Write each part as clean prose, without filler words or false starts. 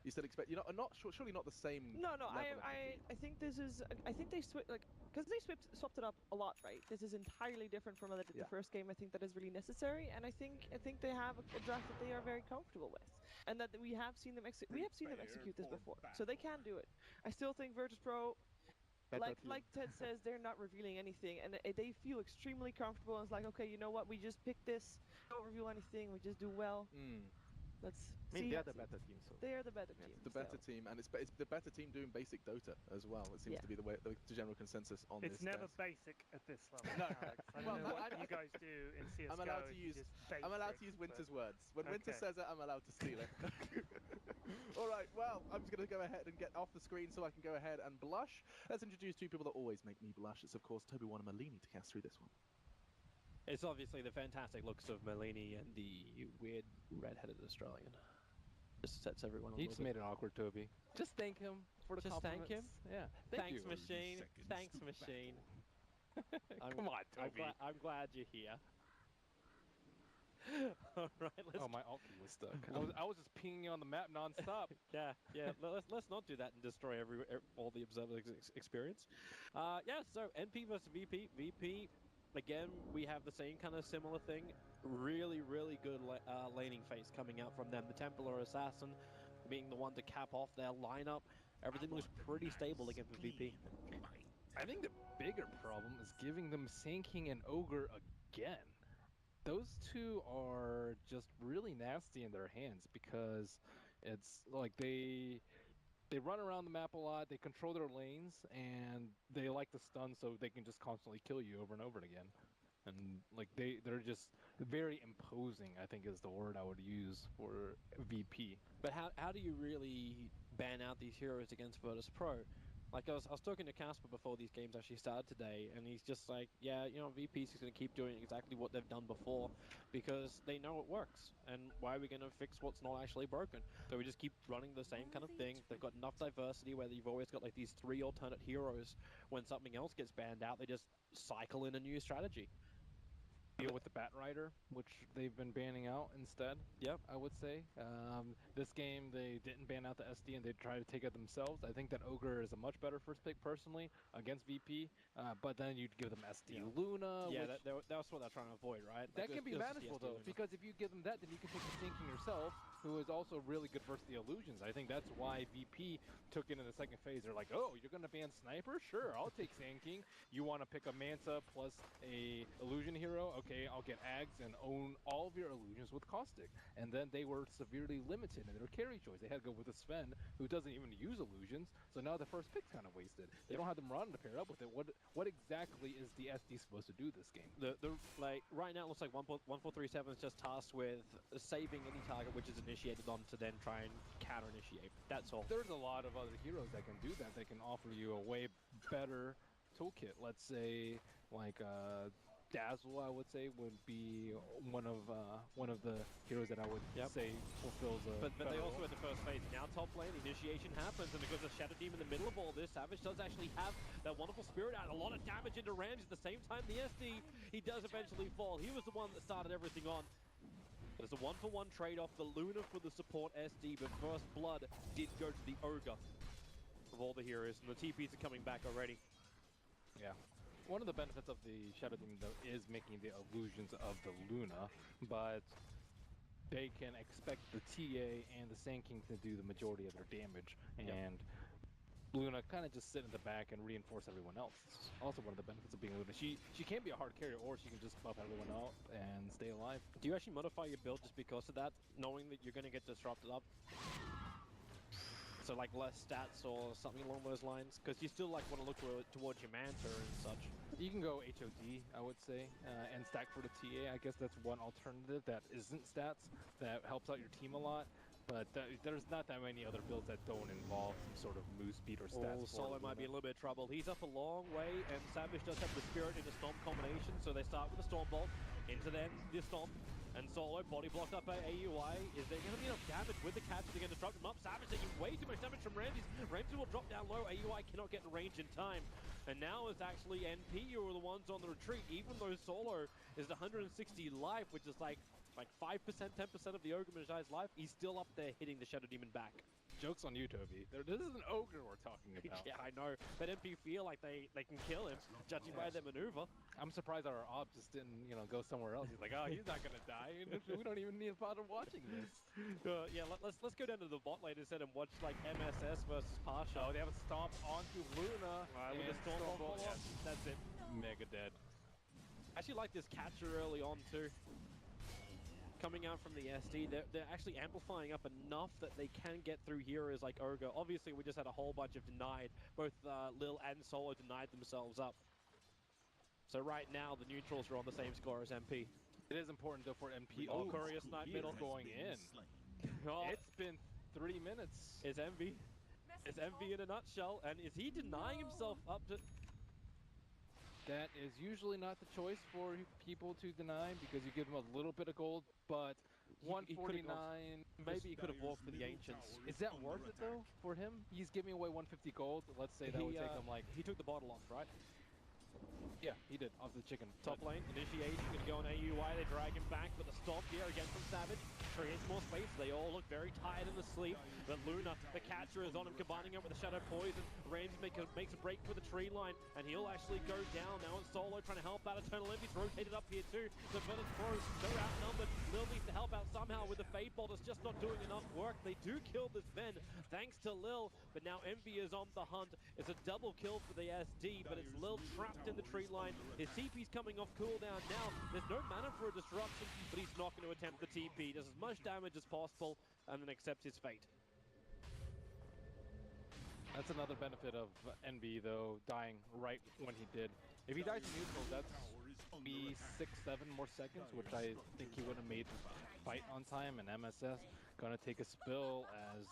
You still expect, not surely not the same. No, level of I think this is. I think they because they swapped it up a lot, right? This is entirely different from the first game. I think that is really necessary, and I think they have a draft that they are very comfortable with, and that we have seen them execute this before, so they can do it. I still think Virtus Pro, like Ted says, they're not revealing anything, and they feel extremely comfortable. And it's like, okay, you know what? We just pick this. Don't reveal anything. We just do well. Let's see. They're the better team, so they are the better team. The better team, and it's the better team doing basic Dota as well. It seems to be the general consensus on this. It's never basic at this level. No. Alex. I don't know what you guys do in CS:GO. I'm allowed to use Winter's words. When Winter says it, I'm allowed to steal it. All right. Well, I'm just going to go ahead and get off the screen so I can go ahead and blush. Let's introduce two people that always make me blush. It's of course Toby One and Malini to cast through this one. It's obviously the fantastic looks of Malini and the weird red-headed Australian. Just sets everyone. He just made it awkward, Toby. Just thank him for the compliments. Just thank him. Yeah. Thanks, machine. Thanks, machine. Come on, Toby. I'm glad you're here. All right. My alt key was stuck. I was just pinging you on the map nonstop. yeah. Let's not do that and destroy all the observers' experience. So NP versus VP. VP. Again, we have the same kind of similar thing. Really, really good laning phase coming out from them. The Templar Assassin being the one to cap off their lineup. Everything looks pretty stable against the VP. I think the bigger problem is giving them Sand King and Ogre again. Those two are just really nasty in their hands because it's like they run around the map a lot, they control their lanes, and they like to stun so they can just constantly kill you over and over again. And like they're just very imposing, I think is the word I would use for VP. But how do you really ban out these heroes against Virtus Pro? Like I was talking to Casper before these games actually started today, and he's just like, yeah, VP's just going to keep doing exactly what they've done before because they know it works. And why are we going to fix what's not actually broken? So we just keep running the same kind of thing. They've got enough diversity where you've always got like these 3 alternate heroes. When something else gets banned out, they just cycle in a new strategy. Deal with the Bat Rider, which they've been banning out instead. Yep, I would say. This game, they didn't ban out the SD and they tried to take it themselves. I think that Ogre is a much better first pick personally against VP, but then you'd give them SD Luna. Yeah, that's what they're trying to avoid, right? That can be manageable though, because if you give them that, then you can take the Sand King yourself, who is also really good versus the illusions. I think that's why VP took it in the second phase. They're like, oh, you're going to ban Sniper? Sure, I'll take Sand King. You want to pick a Manta plus a illusion hero? Okay, I'll get Ags and own all of your illusions with Caustic. And then they were severely limited in their carry choice. They had to go with a Sven, who doesn't even use illusions, so now the first pick's kind of wasted. They don't have the Marauder to pair up with it. What exactly is the SD supposed to do this game? Like right now it looks like 1437 is just tasked with saving any target which is initiated on to then try and counter-initiate. That's all. There's a lot of other heroes that can do that. They can offer you a way better toolkit. Let's say like Dazzle, I would say, would be one of the heroes that I would say fulfills a. But they also at the first phase. Now top lane initiation happens, and because of Shadow Demon in the middle of all this, Savage does actually have that wonderful spirit out. A lot of damage into Ramsey at the same time. The SD, he does eventually fall. He was the one that started everything on. There's a 1-for-1 trade-off, the Luna for the support SD, but first blood did go to the Ogre of all the heroes, and the TPs are coming back already. Yeah. One of the benefits of the Shadow Demon, though, is making the illusions of the Luna, but they can expect the TA and the Sand King to do the majority of their damage, and Luna kind of just sit in the back and reinforce everyone else. It's also one of the benefits of being Luna. She can be a hard carrier, or she can just buff everyone out and stay alive. Do you actually modify your build just because of that, knowing that you're going to get disrupted up? So like less stats or something along those lines? Because you still like want to look towards your Manta and such. You can go HOD, I would say, and stack for the TA. I guess that's one alternative that isn't stats, that helps out your team a lot. But there's not that many other builds that don't involve some sort of move speed or stats. Solo might be in a little bit of trouble. He's up a long way, and Savage does have the Spirit in the Stomp combination, so they start with the Storm Bolt, into then the Stomp, and Solo body blocked up by AUI. Is there going to be enough damage with the catch to get disrupt him up? Savage taking way too much damage from Ramsey. Ramsey will drop down low. AUI cannot get in range in time. And now it's actually NP who are the ones on the retreat, even though Solo is 160 life, which is like 5%, 10% of the Ogre Magi life. He's still up there hitting the Shadow Demon back. Joke's on you, Toby. This is an ogre we're talking about. Yeah, I know. But MP feel like they can kill him, judging by their maneuver. I'm surprised our op just didn't, go somewhere else. He's like, oh, he's not gonna die. We don't even need to bother watching this. Yeah, let's go down to the bot lane instead and watch like MSS versus Pasha. Oh, they have a stomp onto Luna. With the Storm Ball. Yeah. That's it. Mega dead. I actually like this catcher early on too. Coming out from the SD, they're actually amplifying up enough that they can get through heroes like Ogre. Obviously, we just had a whole bunch of denied. Both Lil and Solo denied themselves up. So right now, the neutrals are on the same score as MP. It is important though for MP. Oh, Courier Snipe middle. Going in. Oh, It's been 3 minutes. it's Envy. It's Envy in a nutshell. And is he denying himself up to... That is usually not the choice for people to deny because you give them a little bit of gold, but He 149. Maybe he could have walked for the Ancients. Is that worth it though for him? He's giving away 150 gold. Let's say that would take him like. He took the bottle off, right? Yeah, he did off the chicken. Top lane, initiation, gonna go on AUI, they drag him back, but the stop here again from Savage creates more space. They all look very tired and asleep, but Luna, the catcher, is on him, combining him with the Shadow Poison. Ramsey makes a break for the tree line, and he'll actually go down. Now it's Solo trying to help out. Eternal Envy's rotated up here too. The Virtus Pro, they're outnumbered. Lil needs to help out somehow with the Fade Bolt. It's just not doing enough work. They do kill this Ben, thanks to Lil, but now Envy is on the hunt. It's a double kill for the SD, but it's Lil trapped in the tree line. His TP's coming off cooldown now. There's no mana for a disruption, but he's not going to attempt the TP. Does as much damage as possible and then accepts his fate. That's another benefit of Envy though, dying right when he did. If he dies in neutral, that's be 6-7 more seconds, which I think he would have made the fight on time, and MSS gonna take a spill as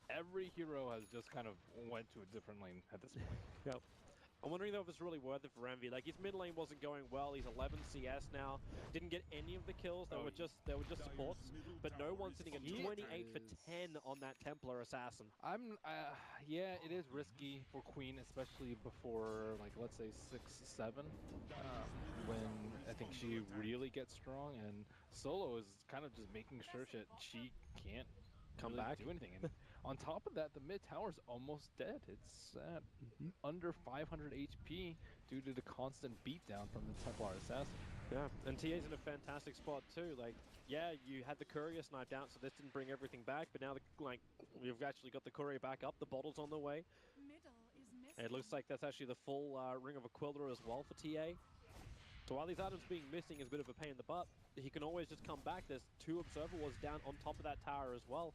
every hero has just kind of went to a different lane at this point. Yep. I'm wondering though if it's really worth it for Envy. Like his mid lane wasn't going well. He's 11 CS now. Didn't get any of the kills. They were just supports. But no one's sitting at 28 for 10 on that Templar assassin. Yeah, it is risky for Queen, especially before like let's say 6-7, when I think she really gets strong, and Solo is kind of just making sure she can't Come really back. do anything. And on top of that, the mid tower's almost dead. It's at under 500 HP due to the constant beatdown from the Templar assassin. Yeah, and TA's in a fantastic spot too. Like, yeah, you had the Courier sniped out, so this didn't bring everything back. But now, we've actually got the Courier back up. The bottle's on the way. It looks like that's actually the full Ring of Aquila as well for TA. So while these items being missing is a bit of a pain in the butt, he can always just come back. There's 2 Observer Wards down on top of that tower as well.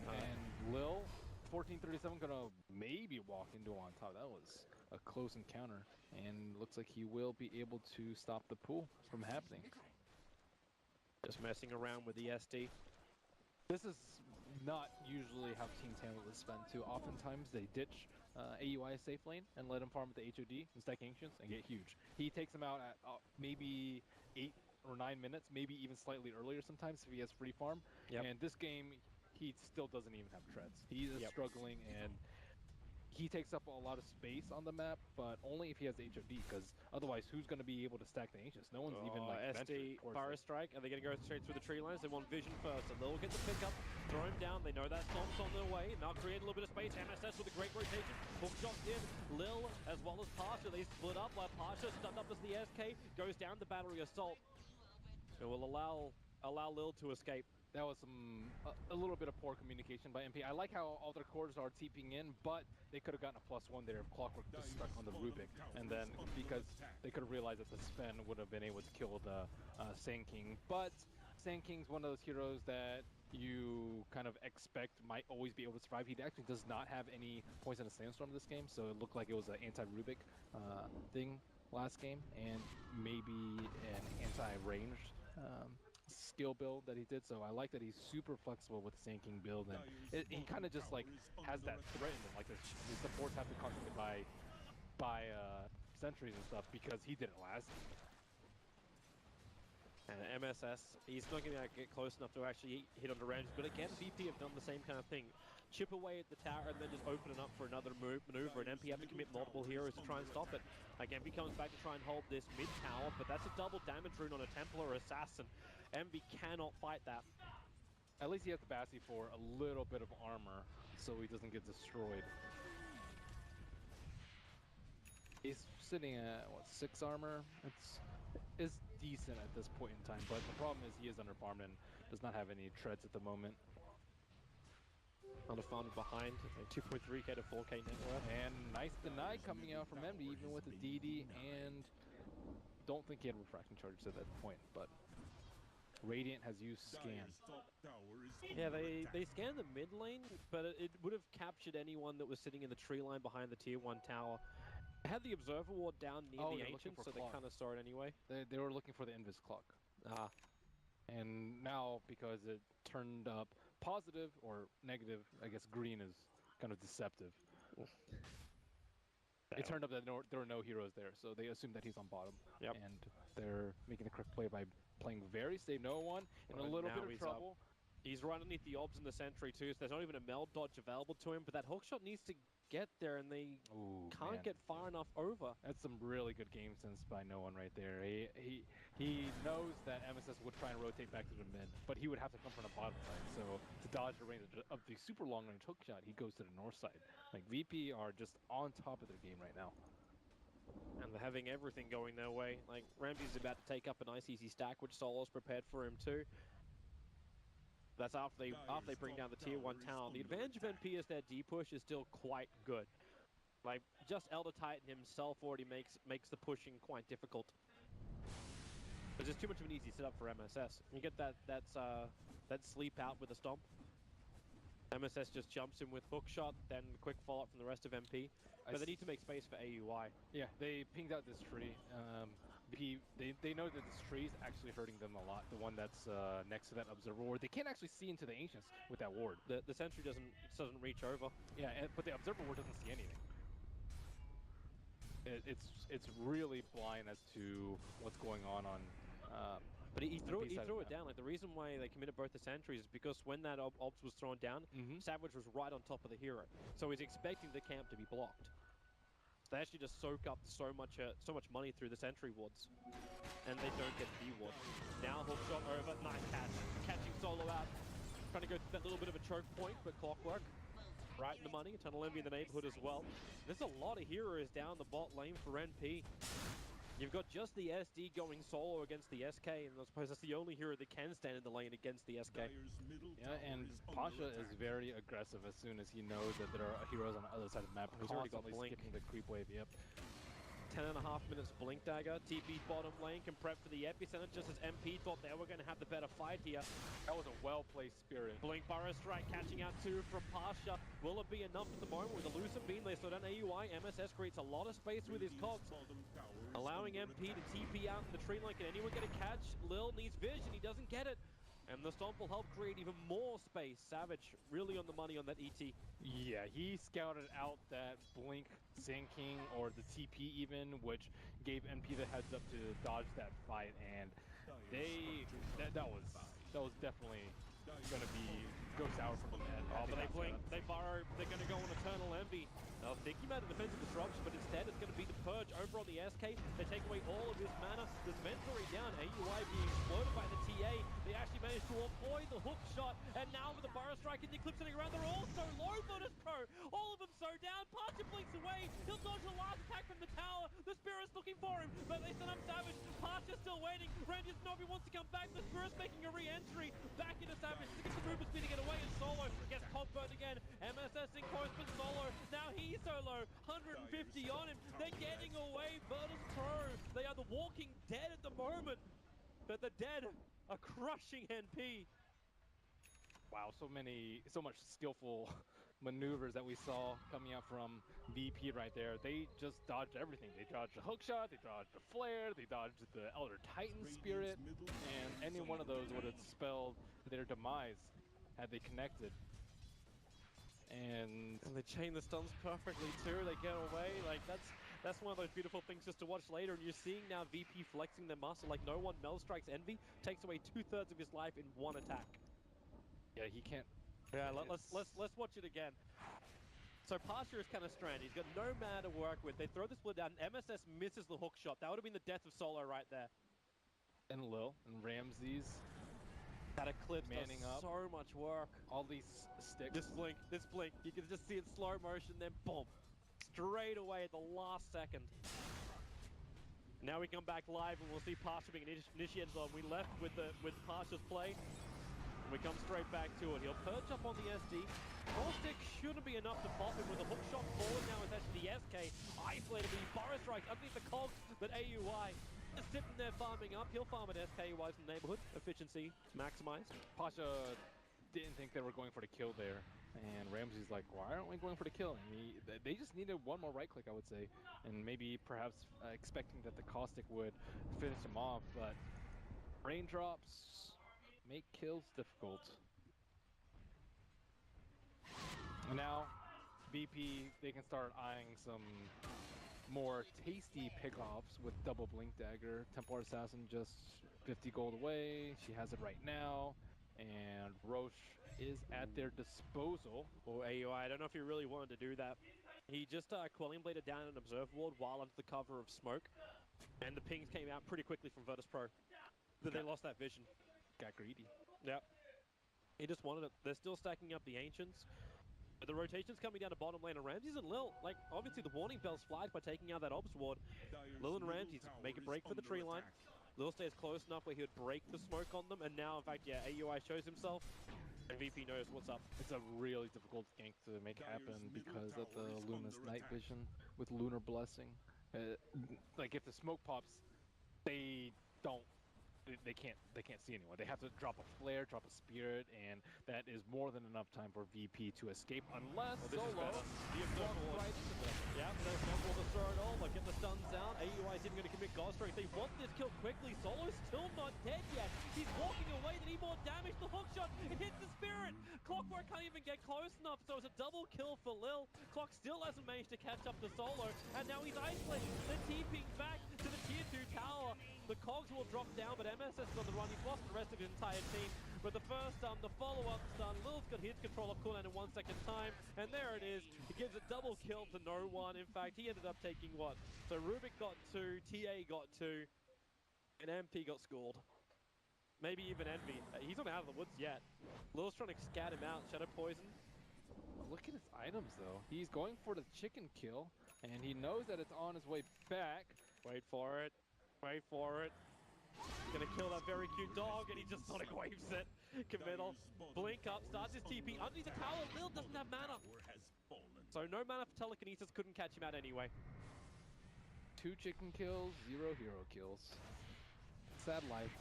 And Lil, 1437, gonna maybe walk into on top. That was a close encounter, and looks like he will be able to stop the pool from happening. Just messing around with the SD. This is not usually how teams handle this spend too. Oftentimes they ditch AUI safe lane and let him farm with the HOD and stack Ancients and get huge. He takes them out at maybe 8 or 9 minutes, maybe even slightly earlier sometimes if he has free farm. Yep. And this game, he still doesn't even have treads. He is struggling, and he takes up a lot of space on the map, but only if he has HOD, because otherwise who's going to be able to stack the Ancients? No one's even like SD Fire Strike. Are they going to go straight through the tree lines? They want vision first, and they'll get the pickup, throw him down. They know that Stomp's on their way. Now create a little bit of space. MSS with a great rotation. Hook shots in. Lil as well as Pasha. They split up while Pasha stunned up as the SK goes down the battery assault. It will allow Lil to escape. That was a little bit of poor communication by MP. I like how all their cores are TPing in, but they could have gotten a +1 there if Clockwork just stuck on the Rubik. And then because they could have realized that the Sven would have been able to kill the Sand King. But Sand King's one of those heroes that you kind of expect might always be able to survive. He actually does not have any Poisonous Sandstorm this game, so it looked like it was an anti-Rubik thing last game, and maybe an anti-ranged skill build that he did. So I like that he's super flexible with the Sand King build, and he kind of just like has that threat in him, like the supports have to constantly buy sentries and stuff because he did it last. And MSS, he's not going to get close enough to actually hit on the range, but again, VP have done the same kind of thing. Chip away at the tower and then just open it up for another maneuver, and MP have to commit multiple heroes to try and stop it. Again, MP comes back to try and hold this mid tower, but that's a double damage rune on a Templar Assassin. Envy cannot fight that. At least he has the Bassi for a little bit of armor, so he doesn't get destroyed. He's sitting at, what, 6 armor? It's decent at this point in time, but the problem is he is underfarmed and does not have any treads at the moment. Underfarmed behind, like 2.3k to 4k net worth. And nice deny coming out from Envy, even with the DD, and don't think he had refraction charges at that point, but Radiant has used scan. Yeah, they scanned the mid lane, but it would have captured anyone that was sitting in the tree line behind the tier 1 tower. They had the observer ward down near the Ancient, so they kind of saw it anyway. They were looking for the Invis clock. Ah. And now, because it turned up positive or negative, I guess green is kind of deceptive. It turned up that there were no heroes there, so they assumed that he's on bottom. Yep. And they're making the correct play by playing very safe. No one in a little bit of trouble. He's right underneath the obs in the sentry too, so there's not even a meld dodge available to him, but that hookshot needs to get there, and they can't get far enough over. That's some really good game sense by no one right there. He knows that MSS would try and rotate back to the mid, but he would have to come from the bottom side. So to dodge the range of the super long range hookshot, he goes to the north side. Like VP are just on top of their game right now. And they're having everything going their way. Like Ramsey's about to take up a nice easy stack, which Solo's prepared for him too. That's after they bring down the tier 1 tower. The advantage of NP is their D push is still quite good. Like just Elder Titan himself already makes the pushing quite difficult. Because it's too much of an easy setup for MSS. You get that sleep out with a stomp. MSS just jumps in with hookshot, then quick follow up from the rest of MP. But they need to make space for AUI. Yeah, they pinged out this tree. They know that this tree is actually hurting them a lot. The one that's next to that observer ward. They can't actually see into the Ancients with that ward. The sentry doesn't reach over. Yeah, but the observer ward doesn't see anything. It's really blind as to what's going on. But he threw it down. Like the reason why they committed both the sentries is because when that obs was thrown down, Savage was right on top of the hero, so he's expecting the camp to be blocked. They actually just soak up so much money through the sentry wards, and they don't get the ward. Now hookshot over, nice catch, catching Solo out, trying to go through that little bit of a choke point, but Clockwork right in the money. Tunnel Envy in the neighborhood as well. There's a lot of heroes down the bot lane for NP. You've got just the SD going solo against the SK, and I suppose that's the only hero that can stand in the lane against the SK. Yeah, and Pasha is very aggressive as soon as he knows that there are heroes on the other side of the map. He's already got Blink. Skipping the creep wave, yep. 10.5 minutes Blink Dagger. TP bottom lane can prep for the epicenter just as MP thought they were going to have the better fight here. That was a well-placed Spirit. Blink Burrow Strike catching out 2 from Pasha. Will it be enough at the moment with the Lucent Beam? They slow down AUI. MSS creates a lot of space with his cogs, allowing MP to TP out in the tree line. Can anyone get a catch? Lil needs vision. He doesn't get it. And the stomp will help create even more space. Savage really on the money on that ET. Yeah, he scouted out that Blink sinking or the TP even, which gave MP the heads up to dodge that fight, and that was definitely gonna go sour from the net. Oh, but they blink, they borrow, they're gonna go on Eternal Envy. I was thinking about a defensive disruption, but instead it's gonna be the Purge over on the SK. They take away all of his mana. There's Mentory down, AUI being exploded by the TA. They actually managed to avoid the hook shot, and now with the Burrow Strike and the Eclipse sitting around, they're all so low, Lotus Pro. All of them so down. Pasha blinks away. He'll dodge the last attack from the tower. The Spirit's looking for him, but they send up Savage. Pasha's still waiting. Rangers Novi wants to come back. The Spirit's making a re-entry back into Savage. To get the movement speed to get away, and Solo gets Cogburn again. MSS in close, but Solo, now he's so low. 150 on him. They're getting away. Virtus Pro, they are the walking dead at the moment, but the dead are crushing NP. Wow, so much skillful maneuvers that we saw coming out from VP right there. They just dodged everything. They dodged the hookshot, they dodged the flare, they dodged the Elder Titan Spirit, and any one of those would have spelled their demise had they connected. And they chain the stuns perfectly too. They get away. Like that's one of those beautiful things just to watch later. And you're seeing now VP flexing their muscle like no one. Mel strikes Envy, takes away 2/3 of his life in one attack. Yeah, he can't. Yeah, let's watch it again. So Pasha is kind of stranded. He's got no mana to work with. They throw the split down. MSS misses the hook shot. That would have been the death of Solo right there. And Lil and Ramses. That eclipse Manning does up. so much work. All these sticks. This blink. You can just see it slow motion, then boom. Straight away at the last second. Now we come back live and we'll see Pasha being initiated on. We left with Pasha's play. And we come straight back to it. He'll perch up on the SD. Ball stick shouldn't be enough to pop him with a hook shot forward now. It's actually the SK. Isolated the Boris strike underneath the cogs, but AUI just sitting there farming up. He'll farm an SK-wise in the neighborhood. Efficiency maximized. Pasha didn't think they were going for the kill there. And Ramsey's like, why aren't we going for the kill? And they just needed one more right click, I would say. And maybe perhaps expecting that the Caustic would finish him off. But raindrops make kills difficult. And now, VP, they can start eyeing some more tasty pickoffs with double Blink Dagger. Templar Assassin just 50 gold away. She has it right now. And Roche is at their disposal. Or AUI, I don't know if he really wanted to do that. He just Quelling Bladed down an Observe Ward while under the cover of smoke. And the pings came out pretty quickly from Virtus Pro. But they lost that vision. Got greedy. Yep. He just wanted it. They're still stacking up the Ancients. But the rotation's coming down to bottom lane, and Ramses and Lil, like, obviously the warning bells flagged by taking out that Obs Ward. Lil and Ramses make a break for the tree line. Lil stays close enough where he would break the smoke on them, and now, in fact, yeah, AUI shows himself, and VP knows what's up. It's a really difficult gank to make happen because of the Luna's night vision with Lunar Blessing. Like, if the smoke pops, they can't see anyone. They have to drop a flare, drop a spirit, and that is more than enough time for VP to escape unless Solo walks right into them. Yeah, there's no for the circle. Look at the stuns down. AUI is even going to commit Godstrike. They want this kill quickly. Solo's still not dead yet. He's walking away. They need more damage. The hook shot, it hits the spirit. Clockwork can't even get close enough, so it's a double kill for Lil. Clock still hasn't managed to catch up to Solo, and now he's isolated. They're TPing back to the tier 2 tower. The cogs will drop down, but MSS is on the run. He's lost the rest of his entire team. But the first the follow-up stun, Lil's got his control of cooldown in 1 second time. And there it is. He gives a double kill to no one. In fact, he ended up taking what? So Rubik got 2, TA got 2, and MP got scored. Maybe even Envy. He's not out of the woods yet. Lil's trying to scat him out. Shadow Poison. Look at his items, though. He's going for the chicken kill, and he knows that it's on his way back. Wait for it. Wait for it. He's gonna kill that very cute dog, and he just sonic waves it. Committal. Blink up, starts his TP. Underneath the tower, Lil doesn't have mana. So no mana for telekinesis, couldn't catch him out anyway. 2 chicken kills, 0 hero kills. Sad life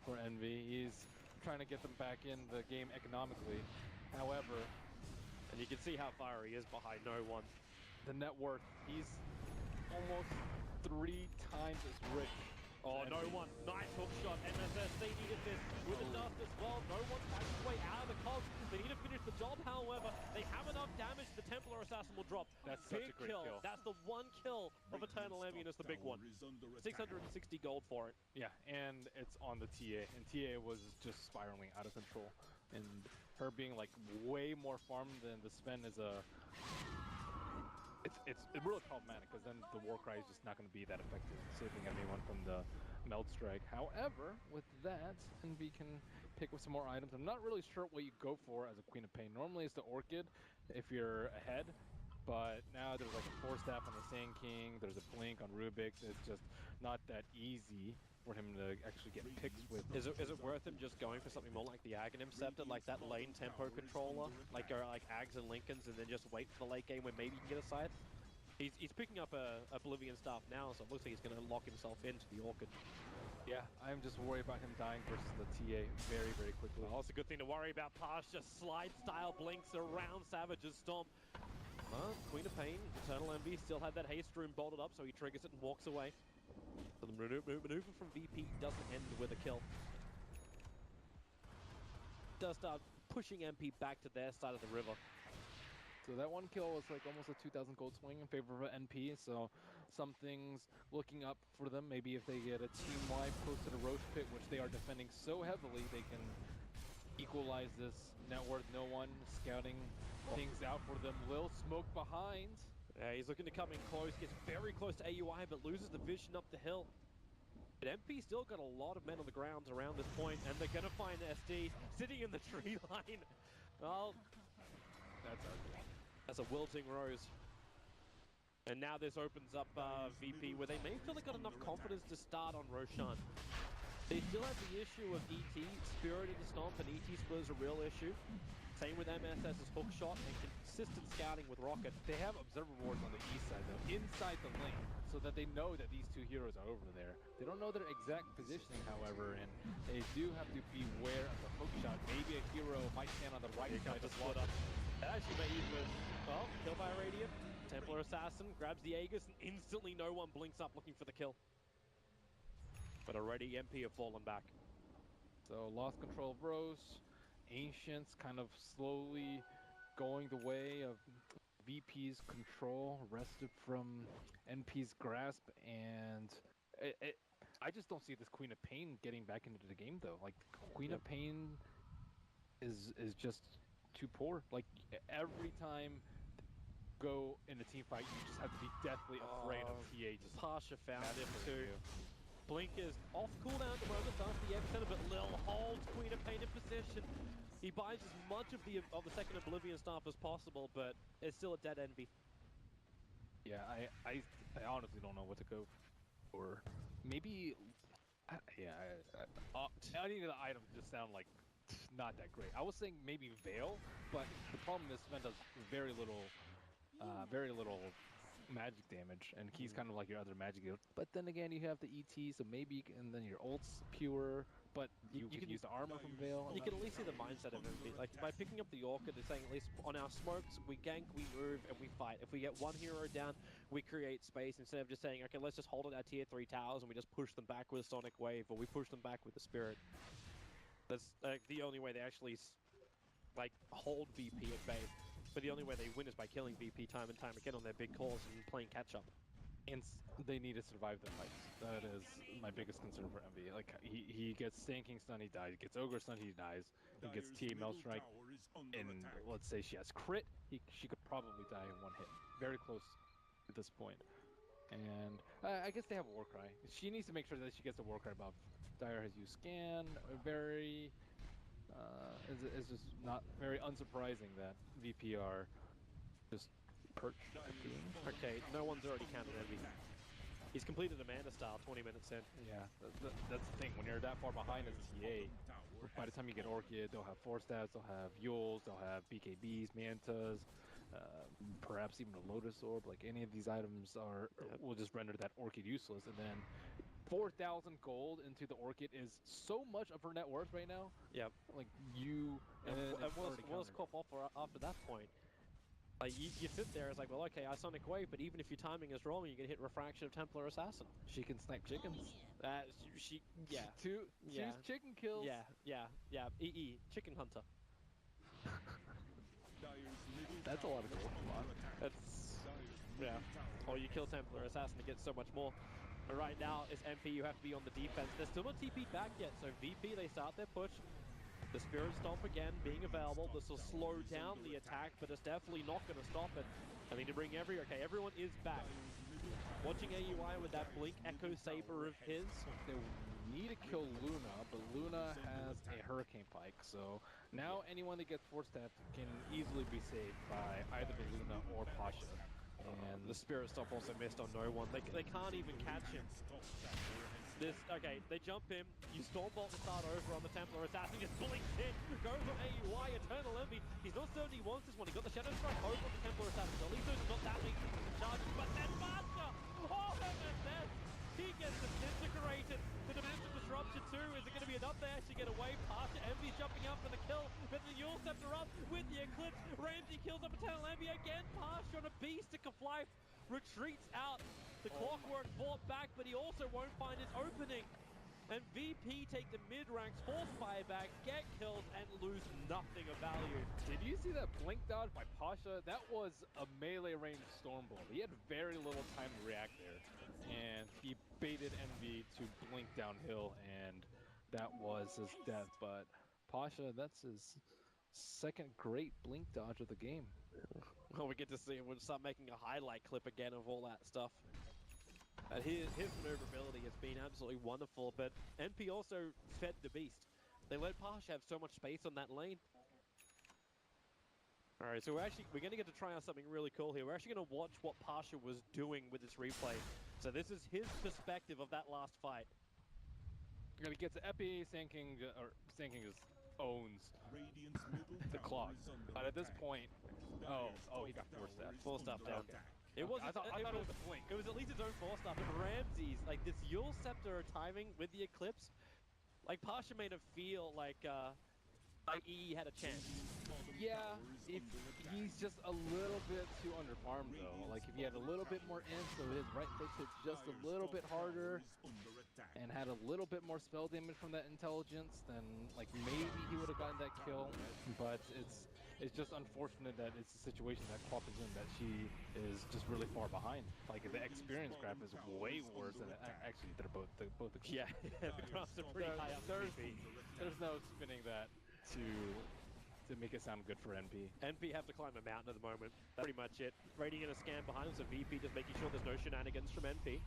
for Envy. He's trying to get them back in the game economically. However, and you can see how far he is behind no one. The net worth, he's almost 3 times as rich. Oh, no one. Nice hook shot. MSS, they needed this with the dust as well. No one finds his way out of the cogs. They need to finish the job, however. They have enough damage. The Templar Assassin will drop. That's big such a great kill. That's the one kill of Eternal Envy, and it's the big one. 660 gold for it. Yeah, and it's on the TA. And TA was just spiraling out of control. And her being like way more farmed than the spend is a... It's really problematic because then the Warcry is just not going to be that effective saving anyone from the Meld Strike. However, with that, Envy can pick up some more items. I'm not really sure what you go for as a Queen of Pain. Normally it's the Orchid if you're ahead, but now there's like a 4-staff on the Sand King, there's a Blink on Rubik's. It's just not that easy for him to actually get picks with. Is it worth him just going for something more like the Aghanim Scepter, like that lane tempo controller? Like go like Ags and Lincolns and then just wait for the late game when maybe you can get a side? He's picking up a Oblivion staff now, so it looks like he's going to lock himself into the Orchid. Yeah, I'm just worried about him dying versus the TA very, very quickly. Oh, it's a good thing to worry about. Pass just slide-style blinks around Savage's Stomp. Queen of Pain, Eternal Envy, still had that haste room bolted up, so he triggers it and walks away. So the maneuver from VP doesn't end with a kill. Does start pushing MP back to their side of the river. So that one kill was like almost a 2,000 gold swing in favor of NP, so something's looking up for them. Maybe if they get a team wipe close to the Roche Pit, which they are defending so heavily, they can equalize this net worth. No one scouting things out for them. Lil smoke behind. Yeah, he's looking to come in close, gets very close to AUI, but loses the vision up the hill. But MP still got a lot of men on the ground around this point, and they're going to find SD sitting in the tree line. Well, that's a wilting rose. And now this opens up VP, where they may feel they got enough confidence to start on Roshan. They still have the issue of ET, Spirit of the Stomp, and ET Split is a real issue. Same with MSS's hookshot and consistent scouting with Rocket. They have observer boards on the east side, though, inside the lane, so that they know that these two heroes are over there. They don't know their exact positioning, however, and they do have to beware of the hookshot. Maybe a hero might stand on the right side to split up. That actually may even... Oh, kill by Radiant. Templar Assassin grabs the Aegis, and instantly no one blinks up looking for the kill. But already MP have fallen back. So lost control of Rose. Ancients kind of slowly going the way of VP's control, wrested from NP's grasp, and I just don't see this Queen of Pain getting back into the game, though. Like, Queen of Pain is just too poor. Like, every time go in a team fight, you just have to be deathly afraid of TA. Just Pasha found him for too. you. Blink is off cooldown at the moment after the epicenter, but Lil holds Queen of Pain in position. He buys as much of the second Oblivion staff as possible, but it's still a dead envy. Yeah, I honestly don't know what to go for. Maybe, any of the items just sound like not that great. I was saying maybe Veil, but the problem is Sven does very little magic damage, and he's kind of like your other magic dealer. But then again, you have the ET, so maybe and then your ult's pure, but you can use the armor from Veil. You can at least see the mindset of envy. Like, by picking up the Orchid, it's saying at least on our smokes, we gank, we move, and we fight. If we get one hero down, we create space instead of just saying, okay, let's just hold on our tier 3 towers and we just push them back with a Sonic Wave, or we push them back with the Spirit. That's the only way they actually hold VP at bay. But the only way they win is by killing VP time and time again on their big calls and playing catch-up. And they need to survive the fights. That is my biggest concern for Envy. Like, he gets Stanking Stun, he dies. He gets Ogre Stun, he dies. He gets TA Mel Strike, and let's say she has crit, she could probably die in one hit. Very close at this point. And I guess they have a Warcry. She needs to make sure that she gets a Warcry buff. Dire has used Scan, it's just not very unsurprising that VP are just perched at the end. Okay, no one's already counted Envy. He's completed Amanda style 20 minutes in. Yeah, that's the thing. When you're that far behind as a TA, by the time you get Orchid, they'll have 4 stats, they'll have Yules, they'll have BKBs, Mantas, perhaps even a Lotus Orb. Like, any of these items will just render that Orchid useless, and then 4,000 gold into the Orchid is so much of her net worth right now. Yep. Like, you... And what's Cop offer after that point? Like, you sit there, it's like, well, okay, I Sonic Wave, but even if your timing is wrong, you can hit Refraction of Templar Assassin. She can snipe chickens. Two chicken kills. Yeah. EE, Chicken Hunter. That's a lot of gold. Or you kill Templar Assassin to get so much more. But right now, it's MP, you have to be on the defense. They're still not TP'd back yet, so VP, they start their push. The Spirit Stomp again, being available. This will slow down the attack, but it's definitely not going to stop it. I mean, to bring everyone is back. Watching AUI with that Blink Echo Saber of his. They need to kill Luna, but Luna has a Hurricane Pike, so now anyone that gets 4-staffed can easily be saved by either the Luna or Pasha. And the Spirit Stomp also missed on no one. They can't even catch him. Okay, they jump him. You Stormbolt to start over on the Templar Assassin. Just blinks in. Goes on AUI, Eternal Envy. He's not certain he wants this one. He got the Shadow Strike over on the Templar Assassin. At least there's not that many charges. But then Master! Oh, MSS! He gets disintegrated. The Dimension Disruption too. Is it going to be enough to actually get away? Pasha Envy jumping up for the kill. But the Yule Scepter up with the Eclipse. Ramsey kills up Eternal Envy again. Pasha on a beast of life. Retreats out. The Clockwork fought back, but he also won't find his opening. And VP take the mid-ranks, force buyback, get kills, and lose nothing of value. Did you see that blink dodge by Pasha? That was a melee range Stormbolt. He had very little time to react there. And he baited Envy to blink downhill, and that was his death. But Pasha, that's his second great blink dodge of the game. Well, we get to see him. We'll start making a highlight clip again of all that stuff. And his maneuverability has been absolutely wonderful, but NP also fed the beast. They let Pasha have so much space on that lane. All right, so we're going to get to try out something really cool here. We're actually going to watch what Pasha was doing with this replay. So this is his perspective of that last fight. When he gets Epi, Sand King just owns the clock. But at this point, he got forced that. Forced up down. Okay. It was. I thought it was a blink. It was at least its own force stuff. But Ramses, like this Yule Scepter timing with the Eclipse, like Pasha made him feel like EE had a chance. Yeah, if he's just a little bit too underfarmed though. Like if he had a little bit more in, so his right clicks hit just a little bit harder and had a little bit more spell damage from that intelligence, then like maybe he would have gotten that kill. But it's just unfortunate that it's a situation that Quap is in, that she is just really far behind. Like the experience graph is way worse than actually they're both Yeah, the graphs are pretty high up. There's no spinning that to make it sound good for NP. NP have to climb a mountain at the moment. That's pretty much it. Radiant a scan behind them, so VP just making sure there's no shenanigans from NP.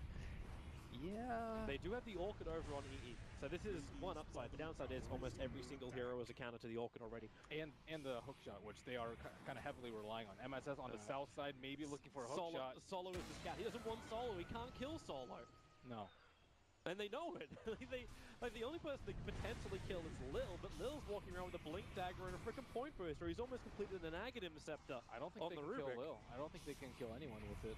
Yeah. They do have the Orchid over on EE. So this is one upside. The downside is almost every single hero is a counter to the Orchid already. And the hookshot, which they are kind of heavily relying on. MSS on the south side, maybe looking for a hookshot. Solo is the scout. He doesn't want Solo. He can't kill Solo. No. And they know it. Like the only person they could potentially kill is Lil, but Lil's walking around with a Blink Dagger and a freaking Point Booster. He's almost completed an Aghanim Scepter. I don't think they can kill Lil. I don't think they can kill anyone with it.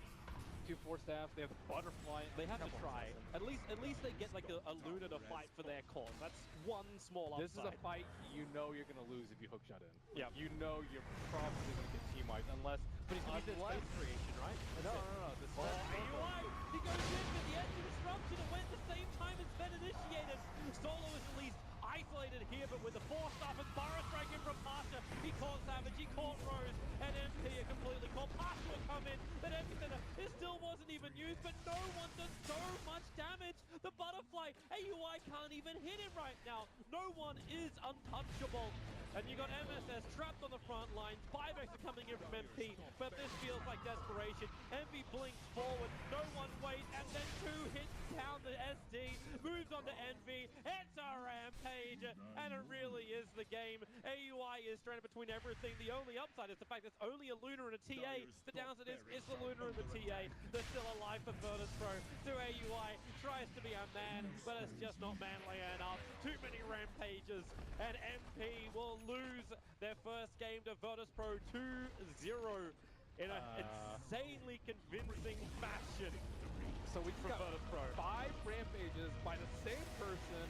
2 4 staff. They have the butterfly. They have to try. At least they get like a Luna to fight for their cause. That's one small upside. This is a fight you know you're gonna lose if you hookshot in. Yeah. You know you're probably gonna get team wiped unless. But he's gonna be space creation, right? No. AUI! He goes in with the edge of disruption. It went at the same time it's been initiated. Solo is at least isolated here, but with the force stuff and Burrow striking from Pasha, he caught Savage, he caught Rose, and MP are completely caught. Pasha will come in, but Epicenter, it still wasn't even used, but no one does so much damage. The butterfly, AUI can't even hit him right now. No one is untouchable. And you got MSS trapped on the front lines. 5x are coming in from MP, but this feels like desperation. MP blinks forward, no one waits, and then 2 hits down the SD, moves on to Envy. It's a rampage, and it really is the game. AUI is stranded between everything. The only upside is the fact there's only a Luna and a TA. The downside is the Luna and the TA. They're still alive for Virtus Pro. So AUI tries to be a man, but it's just not manly enough. Too many rampages, and MP will lose their first game to Virtus Pro 2-0 in an insanely convincing fashion. So we got 5 rampages by the same person